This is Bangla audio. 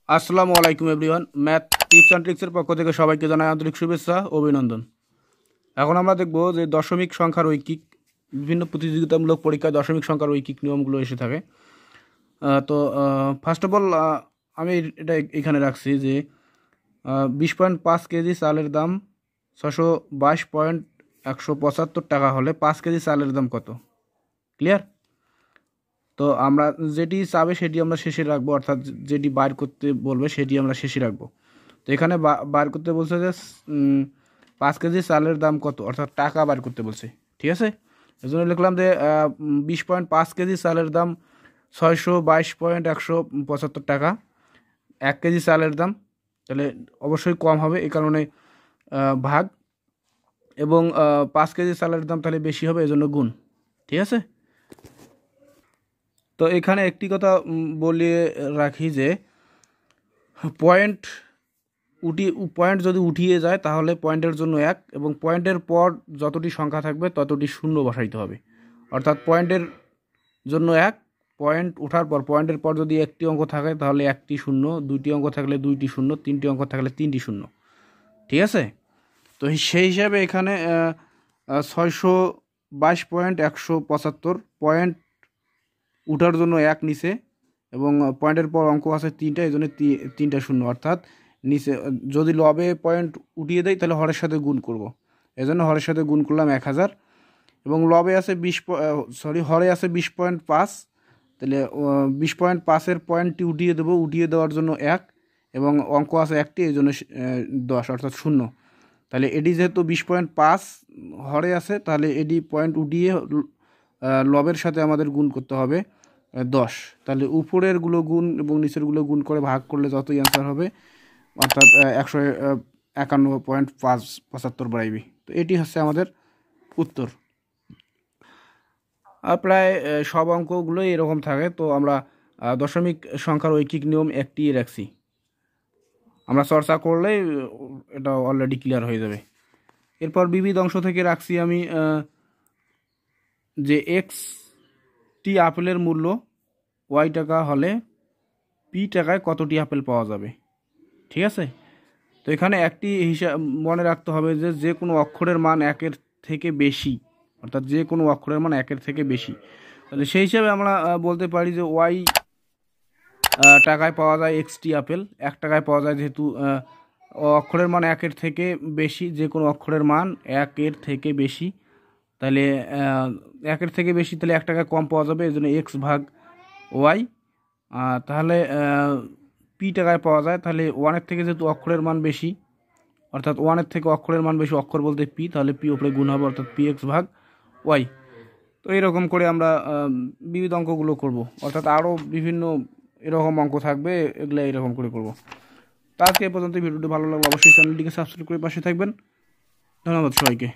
আসসালামু আলাইকুম এভরিওয়ান, ম্যাথ টিপস অ্যান্ড ট্রিক্সের পক্ষ থেকে সবাইকে জানাই আন্তরিক শুভেচ্ছা ও অভিনন্দন। এখন আমরা দেখব যে দশমিক সংখ্যার ঐকিক বিভিন্ন প্রতিযোগিতামূলক পরীক্ষায় দশমিক সংখ্যার ঐকিক নিয়মগুলো এসে থাকে। তো ফার্স্ট অফ অল আমি এটা এখানে রাখছি যে 20.5 কেজি চালের দাম 622.175 টাকা হলে 5 কেজি চালের দাম কত? ক্লিয়ার? তো আমরা যেটি চাবে সেটি আমরা শেষে রাখবো, অর্থাৎ যেটি বার করতে বলবে সেটি আমরা শেষে রাখবো। তো এখানে বার করতে বলছে যে 5 কেজি চালের দাম কত, অর্থাৎ টাকা বার করতে বলছে। ঠিক আছে, এই জন্য লিখলাম যে 20.5 কেজি চালের দাম 622.175 টাকা। 1 কেজি চালের দাম তাহলে অবশ্যই কম হবে, এই কারণে ভাগ, এবং 5 কেজি চালের দাম তাহলে বেশি হবে, এই জন্য গুণ। ঠিক আছে, তো এখানে একটি কথা বলিয়ে রাখি যে পয়েন্ট পয়েন্ট যদি উঠিয়ে যায় তাহলে পয়েন্টের জন্য 1, এবং পয়েন্টের পর যতটি সংখ্যা থাকবে ততটি শূন্য বসাইতে হবে। অর্থাৎ পয়েন্টের জন্য 1, পয়েন্ট ওঠার পর পয়েন্টের পর যদি একটি অঙ্ক থাকে তাহলে একটি শূন্য, দুইটি অঙ্ক থাকলে দুইটি শূন্য, তিনটি অঙ্ক থাকলে তিনটি শূন্য। ঠিক আছে, তো সেই হিসাবে এখানে 622.175 পয়েন্ট উঠার জন্য 1 নিচে, এবং পয়েন্টের পর অঙ্ক আছে 3টা, এই জন্য 3টা শূন্য। অর্থাৎ নিচে যদি লবে পয়েন্ট উঠিয়ে দেয় তাহলে হরের সাথে গুণ করব, এই জন্য হরের সাথে গুণ করলাম 1000, এবং লবে আছে হরে আছে 20.5, তাহলে 20.5-এর পয়েন্টটি উঠিয়ে দেবো, উঠিয়ে দেওয়ার জন্য 1, এবং অঙ্ক আছে একটি, এই জন্য 10 অর্থাৎ শূন্য। তাহলে এটি যেহেতু 20.5 হরে আছে, তাহলে এটি পয়েন্ট উঠিয়ে লবের সাথে আমাদের গুণ করতে হবে 10। তাহলে উপরেরগুলো গুণ এবং নিচেরগুলো গুণ করে ভাগ করলে যতই অ্যান্সার হবে, অর্থাৎ 151.575 বাড়াইবি। তো এটি হচ্ছে আমাদের উত্তর। প্রায় সব অঙ্কগুলোই এরকম থাকে। তো আমরা দশমিক সংখ্যার ঐকিক নিয়ম একটি রাখছি, আমরা চর্চা করলেই এটা অলরেডি ক্লিয়ার হয়ে যাবে। এরপর বিবিধ অংশ থেকে রাখছি আমি যে টি আপেলের মূল্য ওয়াই টাকা হলে পি টাকায় কতটি আপেল পাওয়া যাবে। ঠিক আছে, তো এখানে একটি হিসাব মনে রাখতে হবে যে যে কোনো অক্ষরের মান 1-এর থেকে বেশি, অর্থাৎ যে কোনো অক্ষরের মান 1-এর থেকে বেশি। তাহলে সেই হিসাবে আমরা বলতে পারি যে ওয়াই টাকায় পাওয়া যায় টি আপেল, 1 টাকায় পাওয়া যায়, যেহেতু অক্ষরের মান 1-এর থেকে বেশি, যে কোনো অক্ষরের মান 1-এর থেকে বেশি, তাহলে 1-এর থেকে বেশি, তাহলে 1 টাকায় কম পাওয়া যাবে, এই জন্য এক্স ভাগ ওয়াই। তাহলে পি টাকায় পাওয়া যায়, তাহলে 1-এর থেকে যেহেতু অক্ষরের মান বেশি, অর্থাৎ 1-এর থেকে অক্ষরের মান বেশি, অক্ষর বলতে পি, তাহলে পি ওপরে গুণ হবে, অর্থাৎ পি এক্স ভাগ ওয়াই। তো এরকম করে আমরা বিবিধ অঙ্কগুলো করব, অর্থাৎ আরও বিভিন্ন এরকম অঙ্ক থাকবে, এগুলো এরকম করে করব। তো আজকে এ পর্যন্ত। ভিডিওটি ভালো লাগলে অবশ্যই চ্যানেলটিকে সাবস্ক্রাইব করে পাশে থাকবেন। ধন্যবাদ সবাইকে।